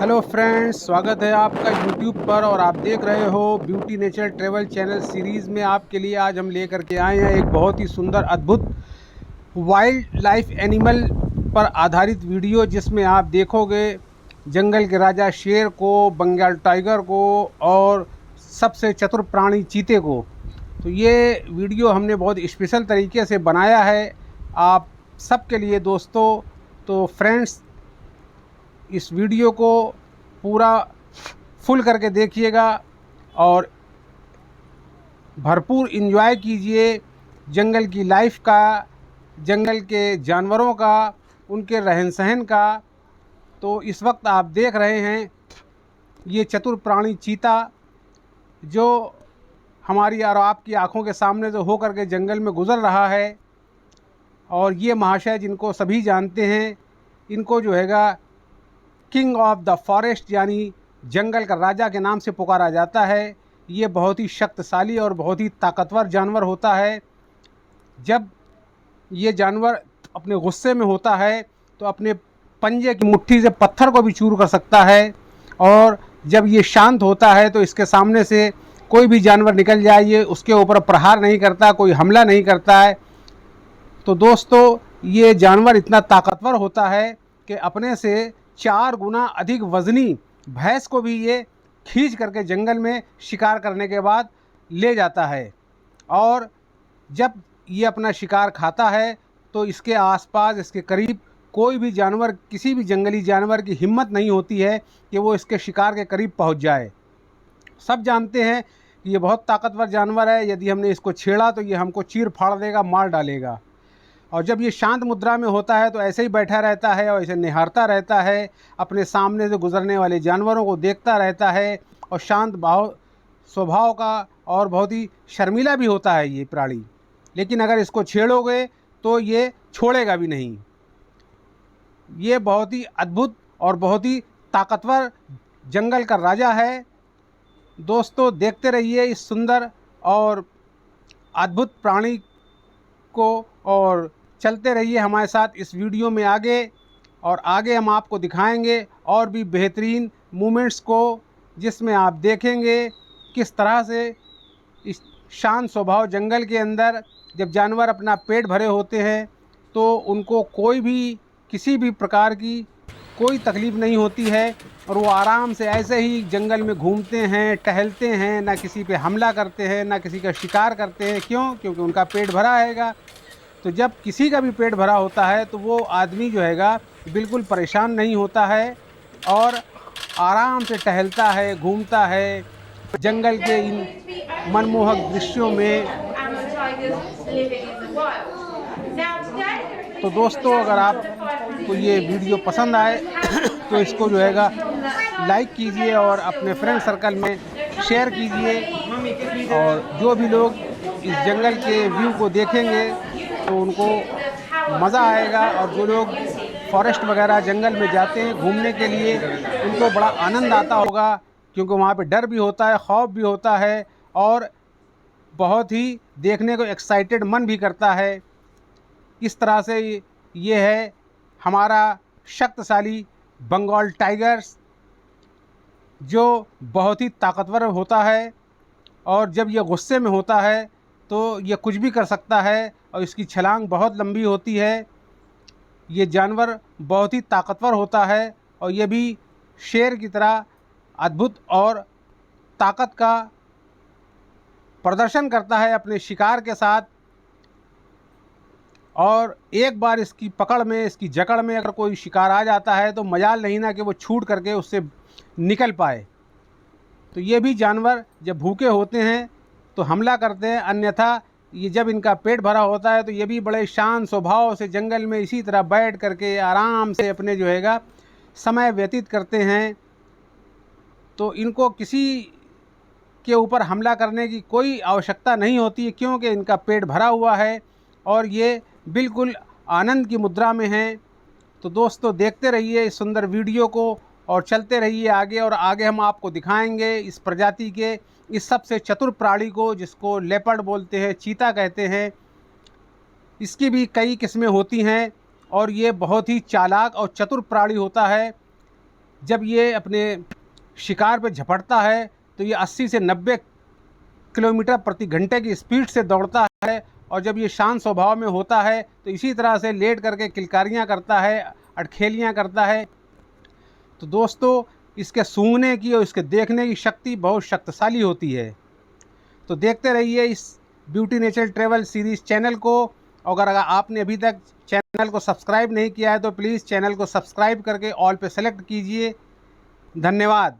Hello friends, स्वागत है आपका यूट्यूब पर और आप देख रहे हो beauty nature travel channel series में। आपके लिए आज हम लेकर के आए हैं एक बहुत ही सुंदर अद्भुत वाइल्ड लाइफ एनिमल पर आधारित वीडियो, जिसमें आप देखोगे जंगल के राजा शेर को, बंगाल टाइगर को और सबसे चतुर प्राणी चीते को। तो ये वीडियो हमने बहुत स्पेशल तरीके से बनाया है आप सबके लिए दोस्तों। तो फ्रेंड्स, इस वीडियो को पूरा फुल करके देखिएगा और भरपूर एंजॉय कीजिए जंगल की लाइफ का, जंगल के जानवरों का, उनके रहन सहन का। तो इस वक्त आप देख रहे हैं ये चतुर प्राणी चीता, जो हमारी और आपकी आंखों के सामने जो होकर के जंगल में गुजर रहा है। और ये महाशय, जिनको सभी जानते हैं, इनको जो हैगा किंग ऑफ द फॉरेस्ट यानी जंगल का राजा के नाम से पुकारा जाता है। ये बहुत ही शक्तिशाली और बहुत ही ताकतवर जानवर होता है। जब ये जानवर अपने गुस्से में होता है तो अपने पंजे की मुट्ठी से पत्थर को भी चूर कर सकता है, और जब ये शांत होता है तो इसके सामने से कोई भी जानवर निकल जाए, ये उसके ऊपर प्रहार नहीं करता, कोई हमला नहीं करता है। तो दोस्तों, ये जानवर इतना ताकतवर होता है कि अपने से 4 गुना अधिक वज़नी भैंस को भी ये खींच करके जंगल में शिकार करने के बाद ले जाता है। और जब ये अपना शिकार खाता है तो इसके आसपास, इसके करीब कोई भी जानवर, किसी भी जंगली जानवर की हिम्मत नहीं होती है कि वो इसके शिकार के करीब पहुंच जाए। सब जानते हैं कि ये बहुत ताकतवर जानवर है, यदि हमने इसको छेड़ा तो ये हमको चीर फाड़ देगा, मार डालेगा। और जब ये शांत मुद्रा में होता है तो ऐसे ही बैठा रहता है और ऐसे निहारता रहता है, अपने सामने से गुजरने वाले जानवरों को देखता रहता है, और शांत भाव स्वभाव का और बहुत ही शर्मीला भी होता है ये प्राणी। लेकिन अगर इसको छेड़ोगे तो ये छोड़ेगा भी नहीं। ये बहुत ही अद्भुत और बहुत ही ताकतवर जंगल का राजा है। दोस्तों, देखते रहिए इस सुंदर और अद्भुत प्राणी को, और चलते रहिए हमारे साथ इस वीडियो में आगे। और आगे हम आपको दिखाएंगे और भी बेहतरीन मोमेंट्स को, जिसमें आप देखेंगे किस तरह से इस शांत स्वभाव जंगल के अंदर जब जानवर अपना पेट भरे होते हैं तो उनको कोई भी, किसी भी प्रकार की कोई तकलीफ़ नहीं होती है, और वो आराम से ऐसे ही जंगल में घूमते हैं, टहलते हैं, ना किसी पे हमला करते हैं, ना किसी का शिकार करते हैं। क्यों? क्योंकि उनका पेट भरा रहेगा। तो जब किसी का भी पेट भरा होता है तो वो आदमी जो हैगा बिल्कुल परेशान नहीं होता है और आराम से टहलता है, घूमता है जंगल के इन मनमोहक दृश्यों में। तो दोस्तों, अगर आपको ये वीडियो पसंद आए तो इसको जो हैगा लाइक कीजिए और अपने फ्रेंड सर्कल में शेयर कीजिए। और जो भी लोग इस जंगल के व्यू को देखेंगे तो उनको मज़ा आएगा, और जो लोग फॉरेस्ट वगैरह जंगल में जाते हैं घूमने के लिए, उनको बड़ा आनंद आता होगा, क्योंकि वहाँ पे डर भी होता है, खौफ भी होता है, और बहुत ही देखने को एक्साइटेड मन भी करता है। इस तरह से ये है हमारा शक्तिशाली बंगाल टाइगर्स, जो बहुत ही ताकतवर होता है, और जब ये गुस्से में होता है तो ये कुछ भी कर सकता है, और इसकी छलांग बहुत लंबी होती है। ये जानवर बहुत ही ताकतवर होता है, और ये भी शेर की तरह अद्भुत और ताकत का प्रदर्शन करता है अपने शिकार के साथ। और एक बार इसकी पकड़ में, इसकी जकड़ में अगर कोई शिकार आ जाता है तो मजाल नहीं ना कि वो छूट करके उससे निकल पाए। तो ये भी जानवर जब भूखे होते हैं तो हमला करते हैं, अन्यथा ये जब इनका पेट भरा होता है तो ये भी बड़े शांत स्वभाव से जंगल में इसी तरह बैठ करके आराम से अपने जो हैगा समय व्यतीत करते हैं। तो इनको किसी के ऊपर हमला करने की कोई आवश्यकता नहीं होती है, क्योंकि इनका पेट भरा हुआ है और ये बिल्कुल आनंद की मुद्रा में हैं। तो दोस्तों, देखते रहिए इस सुंदर वीडियो को और चलते रहिए आगे, और आगे हम आपको दिखाएंगे इस प्रजाति के इस सबसे चतुर प्राणी को, जिसको लेपर्ड बोलते हैं, चीता कहते हैं। इसकी भी कई किस्में होती हैं और ये बहुत ही चालाक और चतुर प्राणी होता है। जब ये अपने शिकार पे झपटता है तो ये 80 से 90 किलोमीटर प्रति घंटे की स्पीड से दौड़ता है, और जब ये शांत स्वभाव में होता है तो इसी तरह से लेट करके किलकारियाँ करता है, अटखेलियाँ करता है। तो दोस्तों, इसके सूंघने की और इसके देखने की शक्ति बहुत शक्तिशाली होती है। तो देखते रहिए इस beauty nature travel series channel को। अगर आपने अभी तक चैनल को सब्सक्राइब नहीं किया है तो प्लीज़ चैनल को सब्सक्राइब करके ऑल पे सेलेक्ट कीजिए। धन्यवाद।